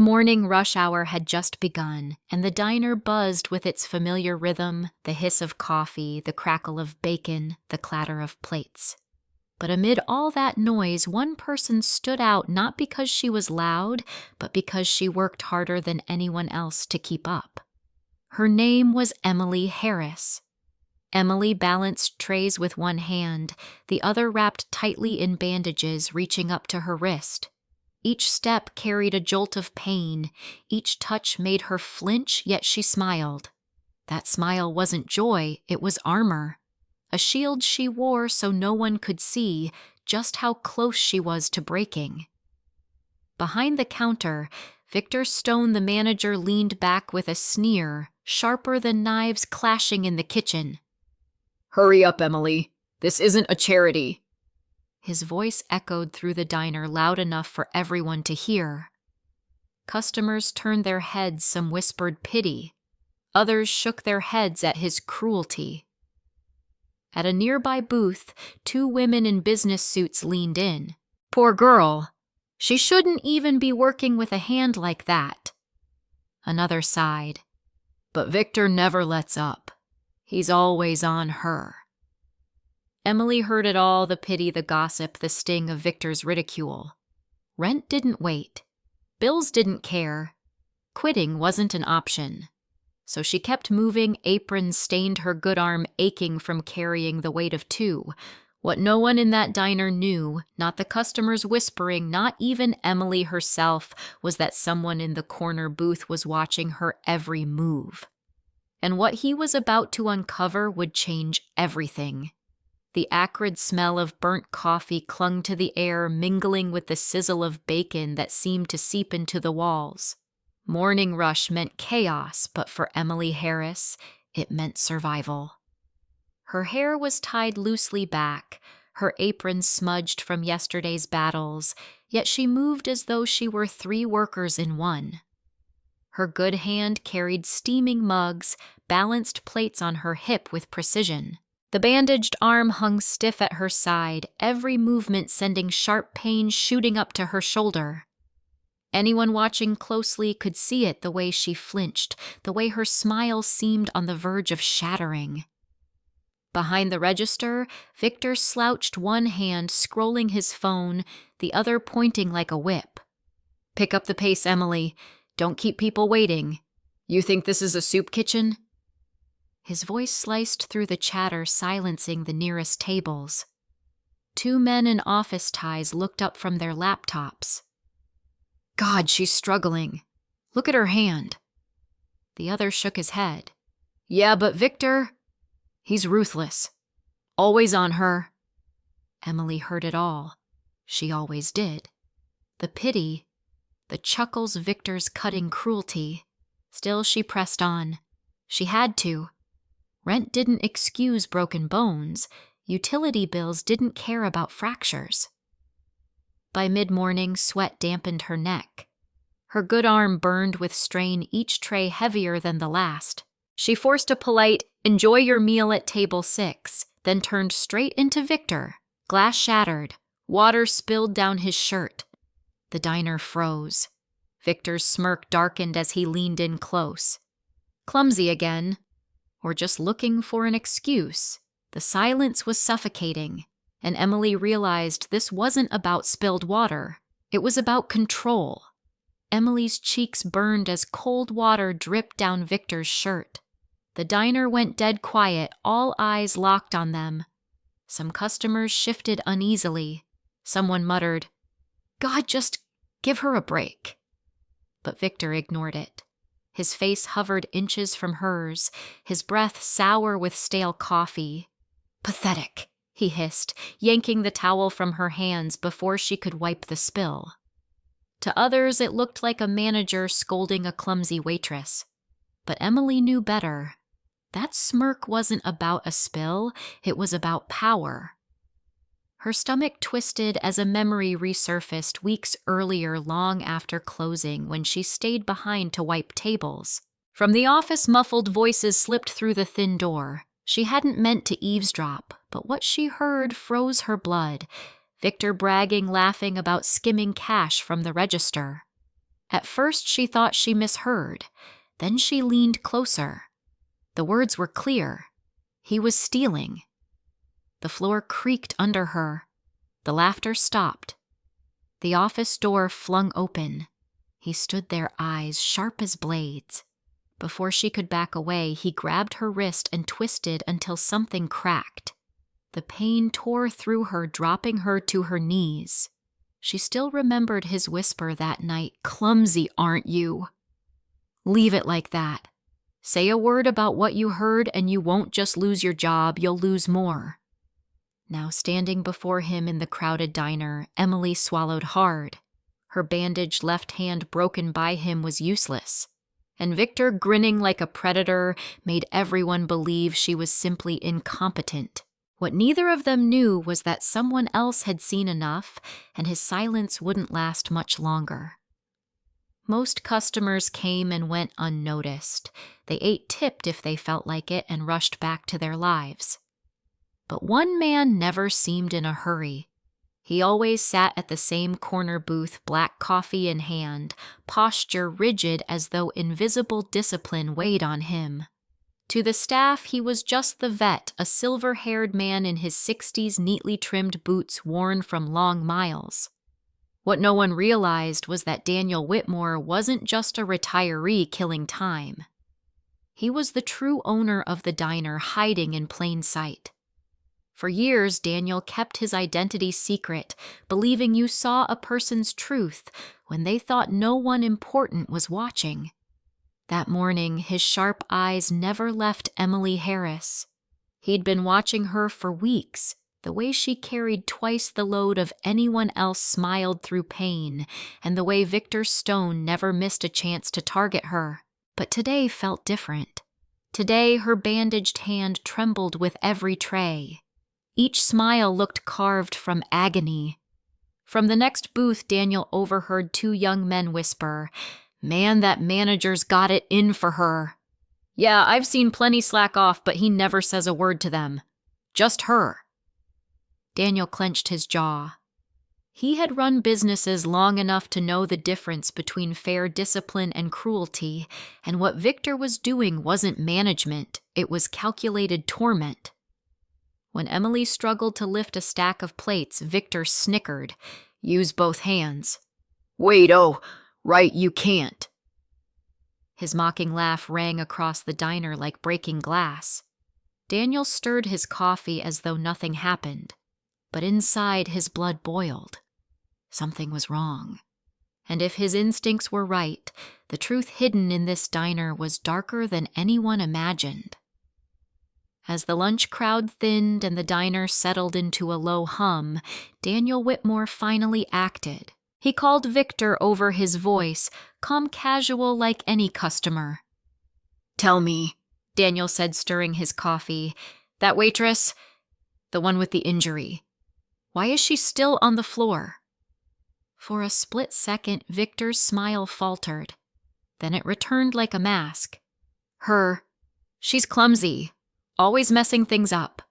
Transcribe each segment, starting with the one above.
morning rush hour had just begun, and the diner buzzed with its familiar rhythm, the hiss of coffee, the crackle of bacon, the clatter of plates. But amid all that noise, one person stood out not because she was loud, but because she worked harder than anyone else to keep up. Her name was Emily Harris. Emily balanced trays with one hand, the other wrapped tightly in bandages reaching up to her wrist. Each step carried a jolt of pain. Each touch made her flinch, yet she smiled. That smile wasn't joy, it was armor. A shield she wore so no one could see just how close she was to breaking. Behind the counter, Victor Stone, the manager, leaned back with a sneer, sharper than knives clashing in the kitchen. "Hurry up, Emily. This isn't a charity." His voice echoed through the diner loud enough for everyone to hear. Customers turned their heads, some whispered pity. Others shook their heads at his cruelty. At a nearby booth, 2 women in business suits leaned in. Poor girl. She shouldn't even be working with a hand like that. Another sighed. But Victor never lets up. He's always on her. Emily heard it all, the pity, the gossip, the sting of Victor's ridicule. Rent didn't wait. Bills didn't care. Quitting wasn't an option. So she kept moving, aprons stained her good arm aching from carrying the weight of 2. What no one in that diner knew, not the customers whispering, not even Emily herself, was that someone in the corner booth was watching her every move. And what he was about to uncover would change everything. The acrid smell of burnt coffee clung to the air, mingling with the sizzle of bacon that seemed to seep into the walls. Morning rush meant chaos, but for Emily Harris, it meant survival. Her hair was tied loosely back, her apron smudged from yesterday's battles, yet she moved as though she were 3 workers in one. Her good hand carried steaming mugs, balanced plates on her hip with precision. The bandaged arm hung stiff at her side, every movement sending sharp pain shooting up to her shoulder. Anyone watching closely could see it, the way she flinched, the way her smile seemed on the verge of shattering. Behind the register, Victor slouched, one hand scrolling his phone, the other pointing like a whip. "Pick up the pace, Emily. Don't keep people waiting. You think this is a soup kitchen?" His voice sliced through the chatter, silencing the nearest tables. 2 men in office ties looked up from their laptops. "God, she's struggling. Look at her hand." The other shook his head. "Yeah, but Victor, he's ruthless. Always on her." Emily heard it all. She always did. The pity, the chuckles, Victor's cutting cruelty. Still she pressed on. She had to. Rent didn't excuse broken bones. Utility bills didn't care about fractures. By mid-morning, sweat dampened her neck. Her good arm burned with strain, each tray heavier than the last. She forced a polite, "Enjoy your meal at table 6, then turned straight into Victor. Glass shattered. Water spilled down his shirt. The diner froze. Victor's smirk darkened as he leaned in close. Clumsy again. Or just looking for an excuse. The silence was suffocating, and Emily realized this wasn't about spilled water. It was about control. Emily's cheeks burned as cold water dripped down Victor's shirt. The diner went dead quiet, all eyes locked on them. Some customers shifted uneasily. Someone muttered, "God, just give her a break." But Victor ignored it. His face hovered inches from hers, his breath sour with stale coffee. "Pathetic," he hissed, yanking the towel from her hands before she could wipe the spill. To others, it looked like a manager scolding a clumsy waitress. But Emily knew better. That smirk wasn't about a spill, it was about power. Her stomach twisted as a memory resurfaced weeks earlier, long after closing, when she stayed behind to wipe tables. From the office, muffled voices slipped through the thin door. She hadn't meant to eavesdrop, but what she heard froze her blood. Victor bragging, laughing about skimming cash from the register. At first she thought she misheard. Then she leaned closer. The words were clear. He was stealing. The floor creaked under her. The laughter stopped. The office door flung open. He stood there, eyes sharp as blades. Before she could back away, he grabbed her wrist and twisted until something cracked. The pain tore through her, dropping her to her knees. She still remembered his whisper that night, "Clumsy, aren't you?" "Leave it like that. Say a word about what you heard and you won't just lose your job, you'll lose more." Now standing before him in the crowded diner, Emily swallowed hard. Her bandaged left hand broken by him was useless. And Victor, grinning like a predator, made everyone believe she was simply incompetent. What neither of them knew was that someone else had seen enough, and his silence wouldn't last much longer. Most customers came and went unnoticed. They ate tipped if they felt like it and rushed back to their lives. But one man never seemed in a hurry. He always sat at the same corner booth, black coffee in hand, posture rigid as though invisible discipline weighed on him. To the staff, he was just the vet, a silver-haired man in his 60s, neatly trimmed boots worn from long miles. What no one realized was that Daniel Whitmore wasn't just a retiree killing time. He was the true owner of the diner, hiding in plain sight. For years, Daniel kept his identity secret, believing you saw a person's truth when they thought no one important was watching. That morning, his sharp eyes never left Emily Harris. He'd been watching her for weeks. The way she carried twice the load of anyone else smiled through pain, and the way Victor Stone never missed a chance to target her. But today felt different. Today, her bandaged hand trembled with every tray. Each smile looked carved from agony. From the next booth, Daniel overheard two young men whisper, "Man, that manager's got it in for her." "Yeah, I've seen plenty slack off, but he never says a word to them. Just her." Daniel clenched his jaw. He had run businesses long enough to know the difference between fair discipline and cruelty, and what Victor was doing wasn't management, it was calculated torment. When Emily struggled to lift a stack of plates, Victor snickered. "Use both hands." "Wait, oh, right, you can't." His mocking laugh rang across the diner like breaking glass. Daniel stirred his coffee as though nothing happened, but inside his blood boiled. Something was wrong. And if his instincts were right, the truth hidden in this diner was darker than anyone imagined. As the lunch crowd thinned and the diner settled into a low hum, Daniel Whitmore finally acted. He called Victor over his voice, calm, casual like any customer. "Tell me," Daniel said, stirring his coffee, "that waitress, the one with the injury, why is she still on the floor?" For a split second, Victor's smile faltered. Then it returned like a mask. She's clumsy. Always messing things up.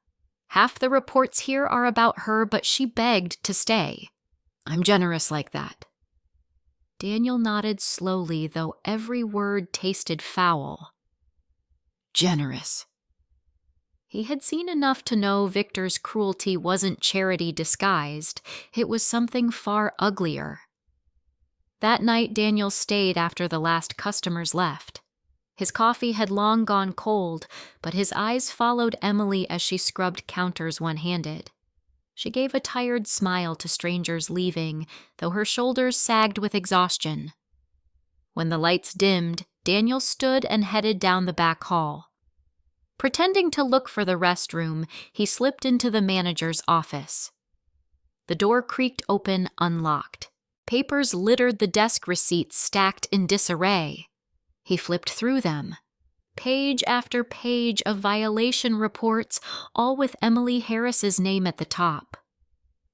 Half the reports here are about her, but she begged to stay. I'm generous like that." Daniel nodded slowly, though every word tasted foul. Generous. He had seen enough to know Victor's cruelty wasn't charity disguised. It was something far uglier. That night, Daniel stayed after the last customers left. His coffee had long gone cold, but his eyes followed Emily as she scrubbed counters one-handed. She gave a tired smile to strangers leaving, though her shoulders sagged with exhaustion. When the lights dimmed, Daniel stood and headed down the back hall. Pretending to look for the restroom, he slipped into the manager's office. The door creaked open, unlocked. Papers littered the desk receipts stacked in disarray. He flipped through them. Page after page of violation reports, all with Emily Harris's name at the top.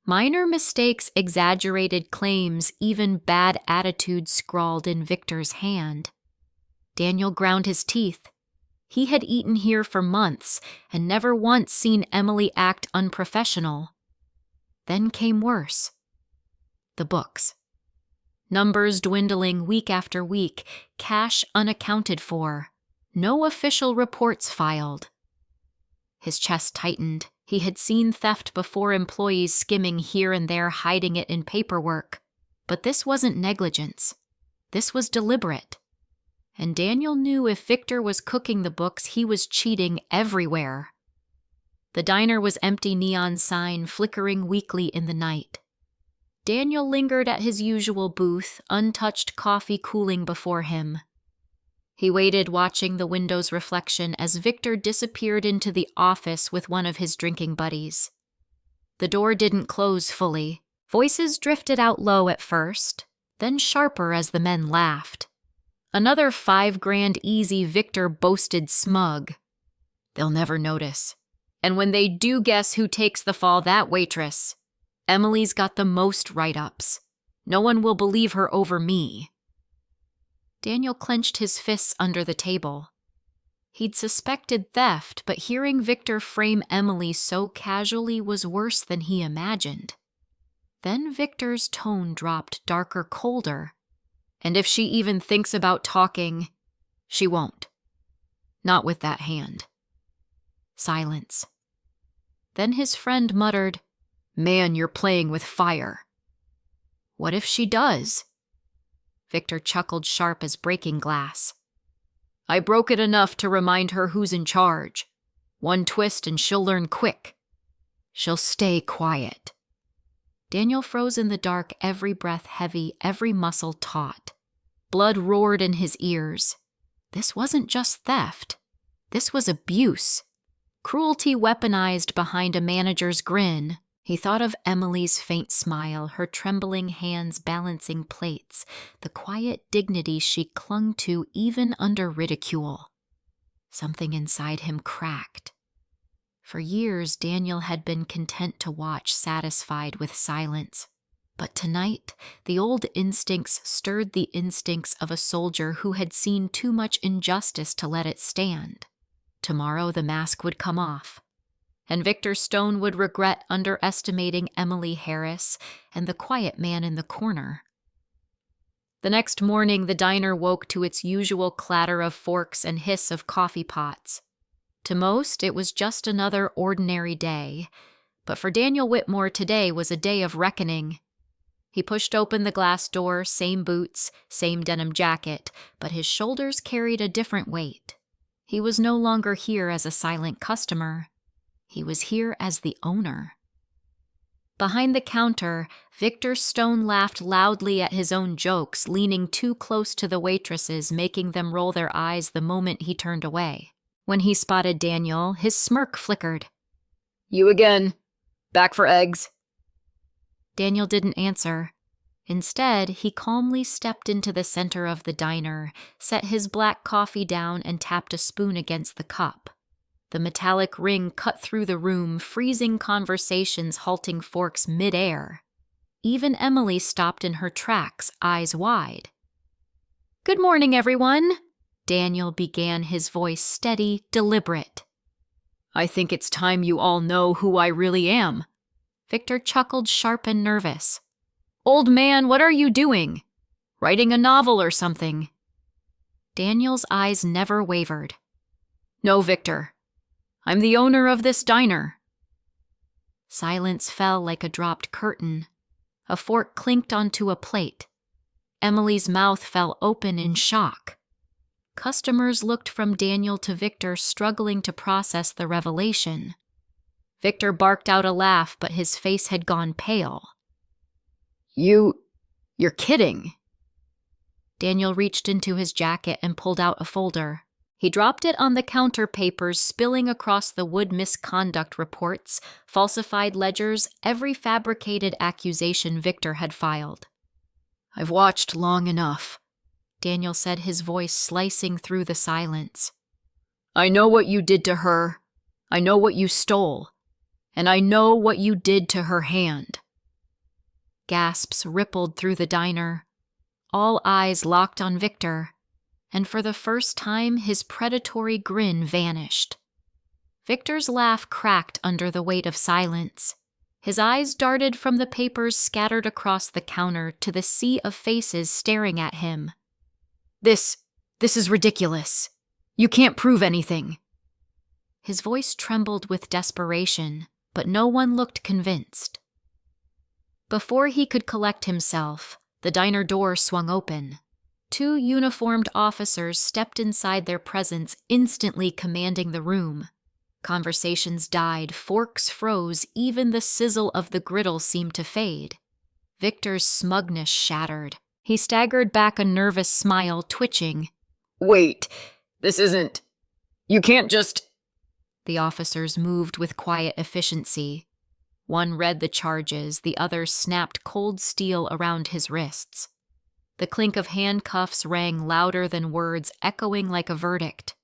Minor mistakes, exaggerated claims, even bad attitudes scrawled in Victor's hand. Daniel ground his teeth. He had eaten here for months and never once seen Emily act unprofessional. Then came worse. The books. Numbers dwindling week after week, cash unaccounted for, no official reports filed. His chest tightened. He had seen theft before, employees skimming here and there, hiding it in paperwork. But this wasn't negligence. This was deliberate. And Daniel knew if Victor was cooking the books, he was cheating everywhere. The diner was empty, neon sign flickering weakly in the night. Daniel lingered at his usual booth, untouched coffee cooling before him. He waited, watching the window's reflection as Victor disappeared into the office with one of his drinking buddies. The door didn't close fully. Voices drifted out low at first, then sharper as the men laughed. Another $5,000 easy, Victor boasted smug. They'll never notice. And when they do guess who takes the fall, that waitress. Emily's got the most write-ups. No one will believe her over me. Daniel clenched his fists under the table. He'd suspected theft, but hearing Victor frame Emily so casually was worse than he imagined. Then Victor's tone dropped darker, colder. And if she even thinks about talking, she won't. Not with that hand. Silence. Then his friend muttered, "Man, you're playing with fire." What if she does? Victor chuckled sharp as breaking glass. I broke it enough to remind her who's in charge. One twist and she'll learn quick. She'll stay quiet. Daniel froze in the dark, every breath heavy, every muscle taut. Blood roared in his ears. This wasn't just theft. This was abuse. Cruelty weaponized behind a manager's grin. He thought of Emily's faint smile, her trembling hands balancing plates, the quiet dignity she clung to even under ridicule. Something inside him cracked. For years, Daniel had been content to watch, satisfied with silence. But tonight, the old instincts stirred, the instincts of a soldier who had seen too much injustice to let it stand. Tomorrow the mask would come off. And Victor Stone would regret underestimating Emily Harris and the quiet man in the corner. The next morning, the diner woke to its usual clatter of forks and hiss of coffee pots. To most, it was just another ordinary day, but for Daniel Whitmore, today was a day of reckoning. He pushed open the glass door, same boots, same denim jacket, but his shoulders carried a different weight. He was no longer here as a silent customer. He was here as the owner. Behind the counter, Victor Stone laughed loudly at his own jokes, leaning too close to the waitresses, making them roll their eyes the moment he turned away. When he spotted Daniel, his smirk flickered. You again. Back for eggs? Daniel didn't answer. Instead, he calmly stepped into the center of the diner, set his black coffee down, and tapped a spoon against the cup. The metallic ring cut through the room, freezing conversations, halting forks mid-air. Even Emily stopped in her tracks, eyes wide. "Good morning, everyone," Daniel began, his voice steady, deliberate. I think it's time you all know who I really am. Victor chuckled, sharp and nervous. Old man, what are you doing? Writing a novel or something? Daniel's eyes never wavered. No, Victor. I'm the owner of this diner. Silence fell like a dropped curtain. A fork clinked onto a plate. Emily's mouth fell open in shock. Customers looked from Daniel to Victor, struggling to process the revelation. Victor barked out a laugh, but his face had gone pale. You're kidding. Daniel reached into his jacket and pulled out a folder. He dropped it on the counter, papers spilling across the wood, misconduct reports, falsified ledgers, every fabricated accusation Victor had filed. I've watched long enough, Daniel said, his voice slicing through the silence. I know what you did to her. I know what you stole. And I know what you did to her hand. Gasps rippled through the diner. All eyes locked on Victor, and for the first time his predatory grin vanished. Victor's laugh cracked under the weight of silence. His eyes darted from the papers scattered across the counter to the sea of faces staring at him. This is ridiculous. You can't prove anything. His voice trembled with desperation, but no one looked convinced. Before he could collect himself, the diner door swung open. 2 uniformed officers stepped inside their presence, instantly commanding the room. Conversations died, forks froze, even the sizzle of the griddle seemed to fade. Victor's smugness shattered. He staggered back, a nervous smile twitching. Wait, this isn't... You can't just... The officers moved with quiet efficiency. One read the charges, the other snapped cold steel around his wrists. The clink of handcuffs rang louder than words, echoing like a verdict.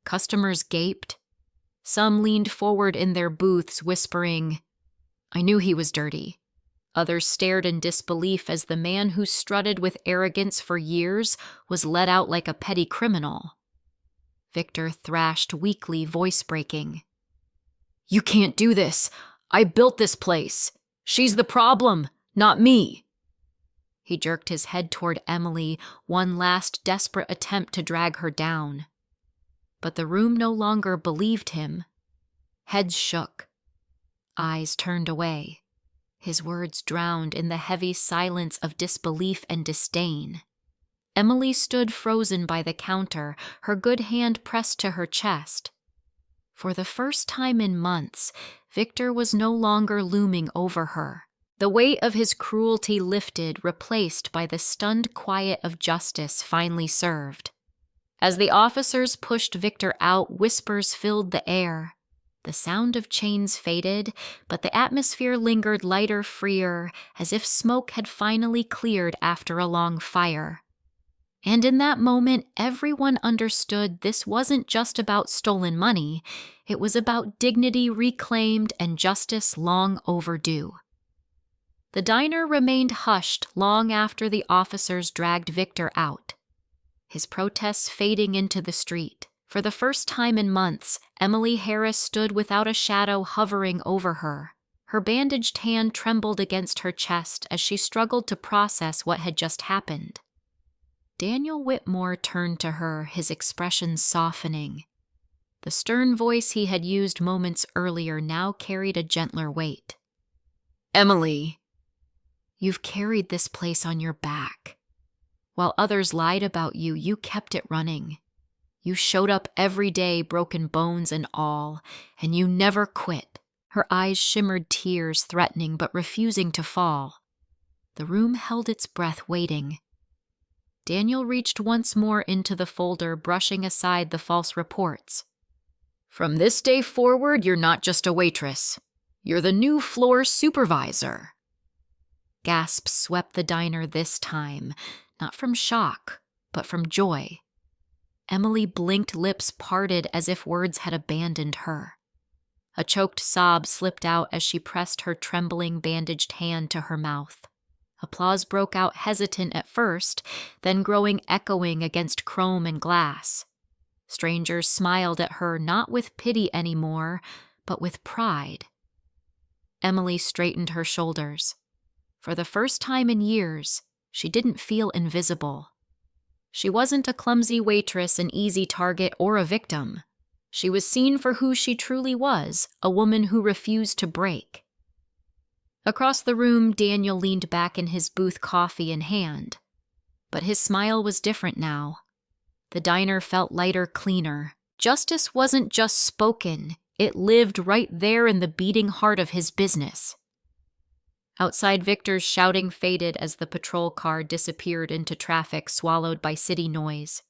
Customers gaped. Some leaned forward in their booths, whispering, "I knew he was dirty." Others stared in disbelief as the man who strutted with arrogance for years was let out like a petty criminal. Victor thrashed weakly, voice breaking. "You can't do this. I built this place. She's the problem, not me." He jerked his head toward Emily, one last desperate attempt to drag her down. But the room no longer believed him. Heads shook. Eyes turned away. His words drowned in the heavy silence of disbelief and disdain. Emily stood frozen by the counter, her good hand pressed to her chest. For the first time in months, Victor was no longer looming over her. The weight of his cruelty lifted, replaced by the stunned quiet of justice finally served. As the officers pushed Victor out, whispers filled the air. The sound of chains faded, but the atmosphere lingered lighter, freer, as if smoke had finally cleared after a long fire. And in that moment, everyone understood this wasn't just about stolen money, it was about dignity reclaimed and justice long overdue. The diner remained hushed long after the officers dragged Victor out. His protests fading into the street. For the first time in months, Emily Harris stood without a shadow hovering over her. Her bandaged hand trembled against her chest as she struggled to process what had just happened. Daniel Whitmore turned to her, his expression softening. The stern voice he had used moments earlier now carried a gentler weight. Emily, you've carried this place on your back. While others lied about you, you kept it running. You showed up every day, broken bones and all, and you never quit. Her eyes shimmered tears, threatening but refusing to fall. The room held its breath, waiting. Daniel reached once more into the folder, brushing aside the false reports. From this day forward, you're not just a waitress. You're the new floor supervisor. Gasps swept the diner this time, not from shock, but from joy. Emily blinked, lips parted as if words had abandoned her. A choked sob slipped out as she pressed her trembling, bandaged hand to her mouth. Applause broke out, hesitant at first, then growing echoing against chrome and glass. Strangers smiled at her, not with pity anymore, but with pride. Emily straightened her shoulders. For the first time in years, she didn't feel invisible. She wasn't a clumsy waitress, an easy target, or a victim. She was seen for who she truly was, a woman who refused to break. Across the room, Daniel leaned back in his booth, coffee in hand. But his smile was different now. The diner felt lighter, cleaner. Justice wasn't just spoken, it lived right there in the beating heart of his business. Outside, Victor's shouting faded as the patrol car disappeared into traffic swallowed by city noise.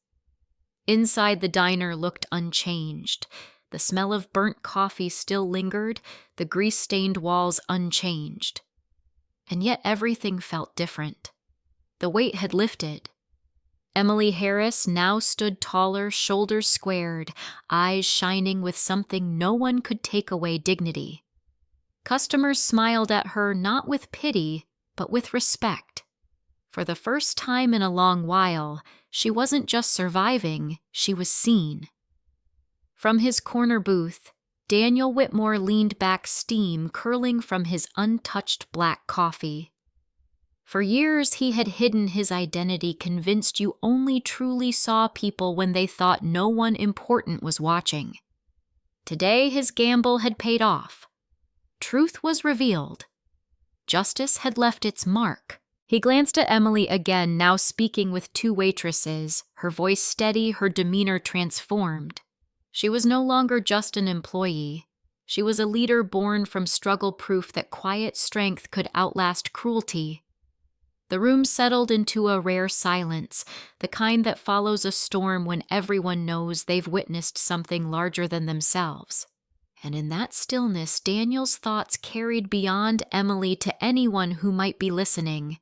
Inside, the diner looked unchanged. The smell of burnt coffee still lingered, the grease-stained walls unchanged. And yet everything felt different. The weight had lifted. Emily Harris now stood taller, shoulders squared, eyes shining with something no one could take away: dignity. Customers smiled at her not with pity, but with respect. For the first time in a long while, she wasn't just surviving, she was seen. From his corner booth, Daniel Whitmore leaned back, steam curling from his untouched black coffee. For years, he had hidden his identity, convinced you only truly saw people when they thought no one important was watching. Today, his gamble had paid off. Truth was revealed. Justice had left its mark. He glanced at Emily again, now speaking with two waitresses, her voice steady, her demeanor transformed. She was no longer just an employee. She was a leader born from struggle, proof that quiet strength could outlast cruelty. The room settled into a rare silence, the kind that follows a storm when everyone knows they've witnessed something larger than themselves. And in that stillness, Daniel's thoughts carried beyond Emily to anyone who might be listening.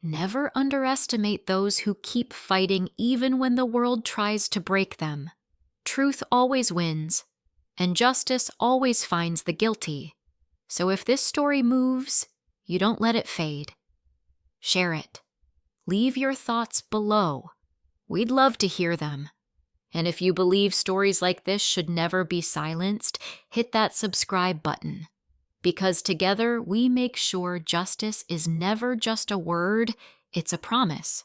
Never underestimate those who keep fighting even when the world tries to break them. Truth always wins, and justice always finds the guilty. So if this story moves, you don't let it fade. Share it. Leave your thoughts below. We'd love to hear them. And if you believe stories like this should never be silenced, hit that subscribe button. Because together we make sure justice is never just a word, it's a promise.